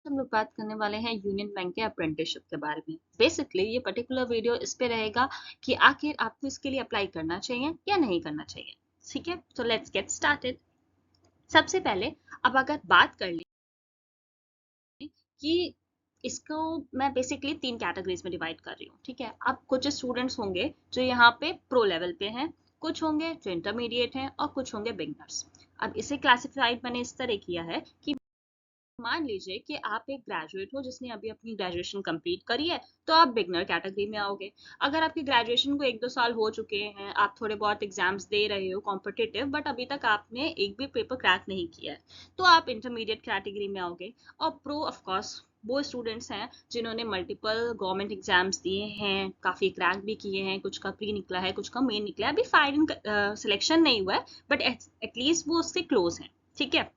हम लोग बात करने वाले हैं यूनियन बैंक के अप्रेंटिसशिप के बारे में। बेसिकली ये पर्टिकुलर वीडियो इस पे रहेगा कि आखिर आपको इसके लिए अप्लाई करना चाहिए या नहीं करना चाहिए। ठीक है, तो लेट्स गेट स्टार्टेड। सबसे पहले अब अगर बात कर लें कि इसको मैं बेसिकली 3 कैटेगरीज में डिवाइड कर रही हूँ। ठीक है, अब कुछ स्टूडेंट्स होंगे जो यहाँ पे प्रो लेवल पे हैं, कुछ होंगे जो इंटरमीडिएट हैं और कुछ होंगे बिगनर्स। अब इसे क्लासिफाइड मैंने इस तरह किया है कि मान लीजिए कि आप एक ग्रेजुएट हो जिसने अभी अपनी ग्रेजुएशन कंप्लीट करी है, तो आप बिगनर कैटेगरी में आओगे। अगर आपकी ग्रेजुएशन को 1-2 साल हो चुके हैं, आप थोड़े बहुत एग्जाम्स दे रहे हो कॉम्पिटिटिव, बट अभी तक आपने एक भी पेपर क्रैक नहीं किया है, तो आप इंटरमीडिएट कैटेगरी में आओगे। और प्रो ऑफ कोर्स वो स्टूडेंट्स हैं जिन्होंने मल्टीपल गवर्नमेंट एग्जाम्स दिए हैं, काफी क्रैक भी किए हैं, कुछ का प्री निकला है, कुछ का मेन निकला है, अभी फाइनल सिलेक्शन नहीं हुआ है, बट एटलीस्ट वो उससे क्लोज है। ठीक है,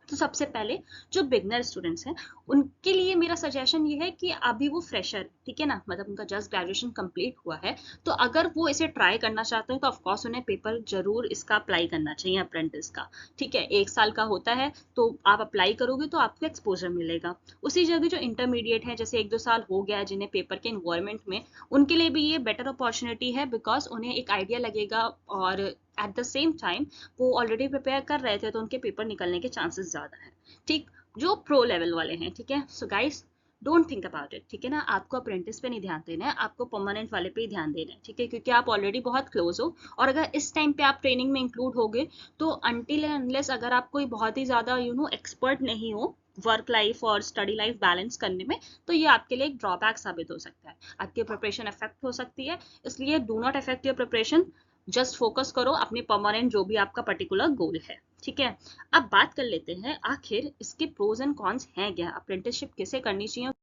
तो सबसे पहले जो बिगनर स्टूडेंट्स हैं उनके लिए मेरा सजेशन ये है कि अभी वो फ्रेशर, ठीक है ना, मतलब उनका जस्ट ग्रेजुएशन कंप्लीट हुआ है, तो अगर वो इसे ट्राई करना चाहते हैं तो ऑफकोर्स उन्हें पेपर जरूर इसका अप्लाई करना चाहिए अप्रेंटिस का। ठीक है, 1 साल का होता है, तो आप अप्लाई करोगे तो आपको एक्सपोजर मिलेगा। उसी जगह जो इंटरमीडिएट है, जैसे 1-2 साल हो गया है जिन्हें पेपर के इन्वायरमेंट में, उनके लिए भी ये बेटर अपॉर्चुनिटी है, बिकॉज उन्हें एक आइडिया लगेगा और एट द सेम टाइम वो ऑलरेडी प्रिपेयर कर रहे थे तो उनके पेपर निकलने के चांसेस ज्यादा है। ठीक, जो प्रो लेवल वाले हैं, ठीक है, so guys don't think about it. ठीक है ना, आपको अप्रेंटिस पे नहीं ध्यान देना है, आपको परमानेंट वाले पे ही ध्यान देना है। ठीक है, क्योंकि आप ऑलरेडी बहुत क्लोज हो, और अगर इस टाइम पे आप ट्रेनिंग में इंक्लूड होगे तो अनटिल अनलेस अगर आप कोई बहुत ही ज्यादा एक्सपर्ट नहीं हो वर्क लाइफ और स्टडी लाइफ बैलेंस करने में, तो ये आपके लिए एक ड्रॉबैक साबित हो सकता है, आपकी प्रिपरेशन अफेक्ट हो सकती है। इसलिए do not affect your preparation, just focus करो अपनी परमानेंट जो भी आपका पर्टिकुलर गोल है। ठीक है, अब बात कर लेते हैं आखिर इसके प्रोज एंड कॉन्स हैं क्या, अप्रेंटिसशिप किसे करनी चाहिए और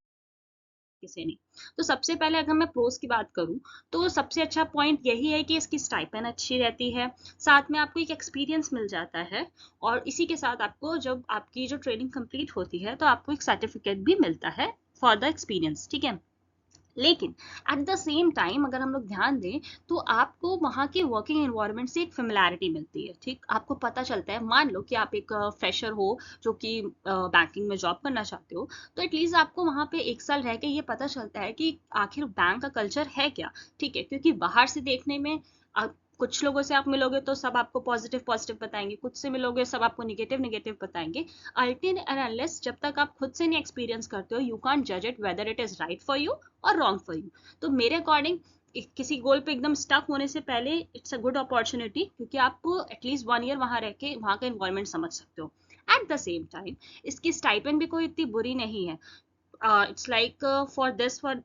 किसे नहीं। तो सबसे पहले अगर मैं प्रोज की बात करूं, तो सबसे अच्छा पॉइंट यही है कि इसकी स्टाइपेंड अच्छी रहती है, साथ में आपको एक एक्सपीरियंस मिल जाता है, और इसी के साथ आपको जब आपकी जो ट्रेनिंग कंप्लीट होती है तो आपको एक सर्टिफिकेट भी मिलता है फॉर द एक्सपीरियंस। ठीक है, लेकिन एट द सेम टाइम अगर हम लोग ध्यान दें तो आपको वहाँ के वर्किंग एनवायरनमेंट से एक फेमिलैरिटी मिलती है। ठीक, आपको पता चलता है, मान लो कि आप एक फ्रेशर हो जो कि बैंकिंग में जॉब करना चाहते हो, तो एटलीस्ट आपको वहाँ पे 1 साल रह के ये पता चलता है कि आखिर बैंक का कल्चर है क्या। ठीक है, क्योंकि बाहर से देखने में कुछ लोगों से आप मिलोगे तो सब आपको पॉजिटिव पॉजिटिव बताएंगे, कुछ से मिलोगे सब आपको निगेटिव निगेटिव बताएंगे। अल्टिल एंड अनलेस जब तक आप खुद से नहीं एक्सपीरियंस करते हो, यू कांट जज it whether it is right for you और रॉन्ग फॉर यू। तो मेरे अकॉर्डिंग किसी गोल पे एकदम स्टक होने से पहले इट्स अ गुड अपॉर्चुनिटी, क्योंकि आप एटलीस्ट 1 ईयर वहां रह के वहां का एनवायरमेंट समझ सकते हो। एट द सेम टाइम इसकी स्टाइपेंड भी कोई इतनी बुरी नहीं है। It's like for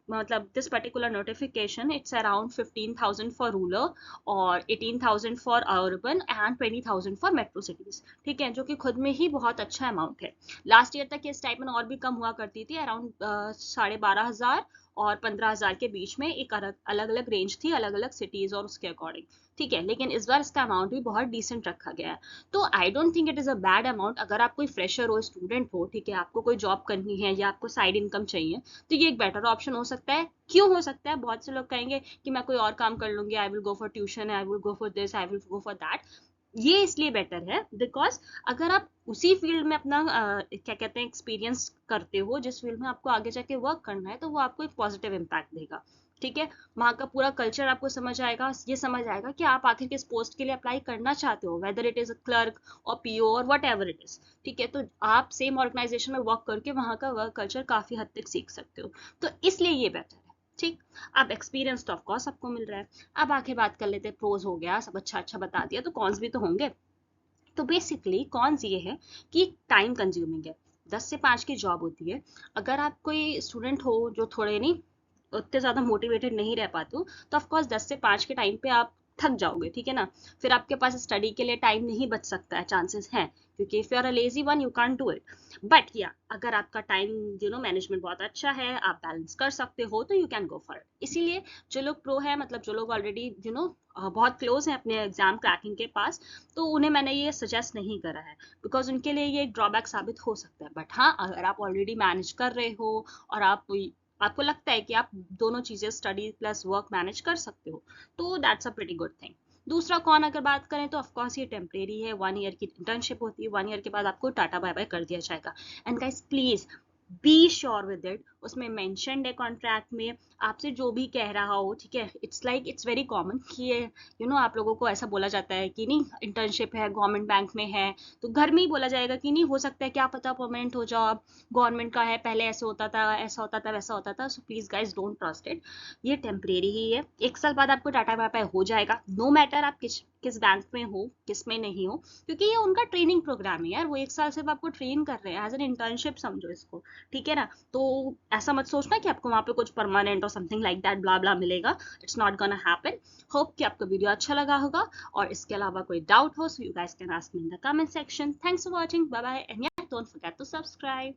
मतलब this particular notification it's around 15,000 for rural और 18,000 for urban and 20,000 for metro cities। ठीक है, जो कि खुद में ही बहुत अच्छा अमाउंट है। लास्ट ईयर तक ये स्टाइपेंड और भी कम हुआ करती थी, अराउंड 12,500 और 15,000 के बीच में, एक अलग अलग रेंज थी अलग अलग सिटीज और उसके अकॉर्डिंग। ठीक है, लेकिन इस बार इसका अमाउंट भी बहुत डिसेंट रखा गया है। तो I don't think it is a bad amount. अगर आप कोई फ्रेशर हो, स्टूडेंट हो, ठीक है, आपको कोई जॉब करनी है या आपको साइड इनकम चाहिए, तो ये एक बेटर ऑप्शन हो सकता है। क्यों हो सकता है, बहुत से लोग कहेंगे कि मैं कोई और काम कर लूंगी, I will go for tuition, I will go for this, I will go for that. ये इसलिए बेटर है बिकॉज अगर आप उसी फील्ड में अपना क्या कहते हैं एक्सपीरियंस करते हो, जिस फील्ड में आपको आगे जाके वर्क करना है, तो वो आपको एक पॉजिटिव इम्पैक्ट देगा। ठीक है, वहाँ का पूरा कल्चर आपको समझ आएगा, ये समझ आएगा कि आप आखिर किस पोस्ट के लिए अप्लाई करना चाहते हो, whether it is a clerk और पीओ और वट एवर इट इज। ठीक है, तो आप सेम ऑर्गेनाइजेशन में वर्क करके वहाँ का वर्क कल्चर काफी हद तक सीख सकते हो, तो इसलिए ये बेटर है। ठीक, अब एक्सपीरियंस तो ऑफकोर्स आपको मिल रहा है। अब आगे बात कर लेते हैं, प्रोज हो गया, सब अच्छा अच्छा बता दिया, तो कॉन्स भी तो होंगे। तो बेसिकली कॉन्स ये है कि टाइम कंज्यूमिंग है, 10 से 5 की जॉब होती है। अगर आप कोई स्टूडेंट हो जो थोड़े नहीं उतने ज़्यादा मोटिवेटेड नहीं रह पाते हो, तो ऑफकोर्स 10 से 5 के टाइम पे आप थक जाओगे। ठीक है ना, फिर आपके पास स्टडी के लिए टाइम नहीं बच सकता है, चांसेस हैं, क्योंकि if you are a lazy one you can't do it. But या अगर आपका टाइम मैनेजमेंट बहुत अच्छा है, आप बैलेंस कर सकते हो, तो you can go for it. इसीलिए जो लोग प्रो है, मतलब जो लोग ऑलरेडी बहुत क्लोज हैं अपने एग्जाम क्रैकिंग के पास, तो उन्हें मैंने ये सजेस्ट नहीं करा है, बिकॉज उनके लिए ये एक ड्रॉबैक साबित हो सकता है। बट हाँ, अगर आप ऑलरेडी मैनेज कर रहे हो और आपको लगता है कि आप दोनों चीजें स्टडी प्लस वर्क मैनेज कर सकते हो, तो that's a pretty good thing. दूसरा कौन अगर बात करें तो ऑफकोर्स ये टेम्परेरी है, 1 ईयर की इंटर्नशिप होती है, 1 ईयर के बाद आपको टाटा बाय बाय कर दिया जाएगा। And guys please be sure with it, उसमें मेंशनड है कॉन्ट्रैक्ट में, आपसे जो भी कह रहा हो, ठीक है, इट्स वेरी कॉमन कि ये आप लोगों को ऐसा बोला जाता है कि नहीं इंटर्नशिप है, गवर्नमेंट बैंक में है, तो घर में ही बोला जाएगा कि नहीं हो सकता है, क्या पता परमानेंट हो जाओ, आप गवर्नमेंट का है, पहले ऐसे होता था, ऐसा होता था, वैसा होता था, so please guys don't trust it, ये टेम्परेरी ही है, 1 साल बाद आपको टाटा वाटा हो जाएगा, नो मैटर आप किस किस बैंक में हो, किस में नहीं हो, क्योंकि ये उनका ट्रेनिंग प्रोग्राम है यार, वो 1 साल सिर्फ आपको ट्रेन कर रहे हैं, एज एन इंटर्नशिप समझो इसको, ठीक है ना। तो ऐसा मत सोचना कि आपको वहां पे कुछ परमानेंट और समथिंग लाइक दैट ब्ला ब्ला मिलेगा, it's not gonna happen. Hope कि आपको वीडियो अच्छा लगा होगा, और इसके अलावा कोई डाउट हो so you guys can ask me in the comment section. Thanks for watching, bye bye, and या डोंट फॉरगेट टू सब्सक्राइब।